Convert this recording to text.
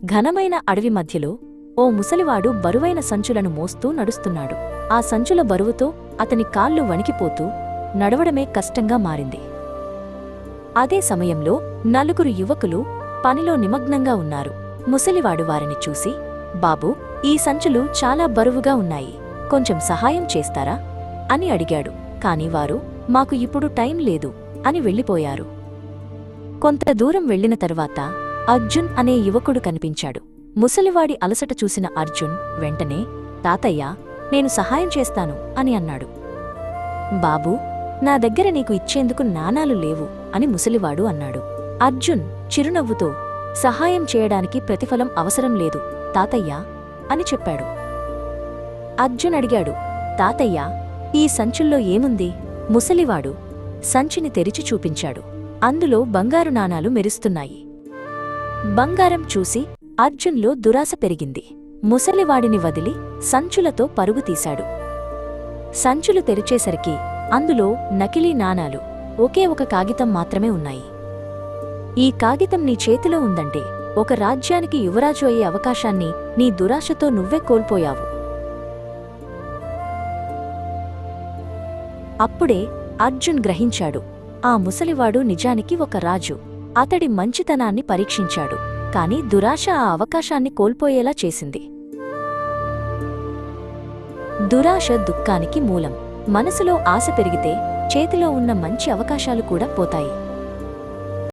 ఘనమైన అడవి మధ్యలో ఓ ముసలివాడు బరువైన సంచులను మోస్తూ నడుస్తున్నాడు. ఆ సంచుల బరువుతో అతని కాళ్ళు వణికిపోతూ నడవడమే కష్టంగా మారింది. అదే సమయంలో నలుగురు యువకులు పనిలో నిమగ్నంగా ఉన్నారు. ముసలివాడు వారిని చూసి, బాబూ, ఈ సంచులు చాలా బరువుగా ఉన్నాయి, కొంచెం సహాయం చేస్తారా అని అడిగాడు. కాని వారు, మాకు ఇప్పుడు టైం లేదు అని వెళ్ళిపోయారు. కొంత దూరం వెళ్లిన తర్వాత అర్జున్ అనే యువకుడు కనిపించాడు. ముసలివాడి అలసట చూసిన అర్జున్ వెంటనే, తాతయ్య, నేను సహాయం చేస్తాను అని అన్నాడు. బాబూ, నా దగ్గర నీకు ఇచ్చేందుకు నాణాలు లేవు అని ముసలివాడు అన్నాడు. అర్జున్ చిరునవ్వుతో, సహాయం చేయడానికి ప్రతిఫలం అవసరం లేదు తాతయ్య అని చెప్పాడు. అర్జున్ అడిగాడు, తాతయ్య, ఈ సంచుల్లో ఏముంది? ముసలివాడు సంచిని తెరిచి చూపించాడు. అందులో బంగారు నాణాలు మెరుస్తున్నాయి. బంగారం చూసి అర్జున్లో దురాశ పెరిగింది. ముసలివాడిని వదిలి సంచులతో పరుగు తీశాడు. సంచులు తెరిచేసరికి అందులో నకిలీ నాణాలు, ఒకే ఒక కాగితం మాత్రమే ఉన్నాయి. ఈ కాగితం నీ చేతిలో ఉందంటే ఒక రాజ్యానికి యువరాజు అయ్యే అవకాశాన్ని నీ దురాశతో నువ్వే కోల్పోయావు. అప్పుడే అర్జున్ గ్రహించాడు, ఆ ముసలివాడు నిజానికి ఒక రాజు. అతడి మంచితనాన్ని పరీక్షించాడు, కాని దురాశ ఆ అవకాశాన్ని కోల్పోయేలా చేసింది. దురాశ దుఃఖానికి మూలం. మనసులో ఆశ పెరిగితే చేతిలో ఉన్న మంచి అవకాశాలు కూడా పోతాయి.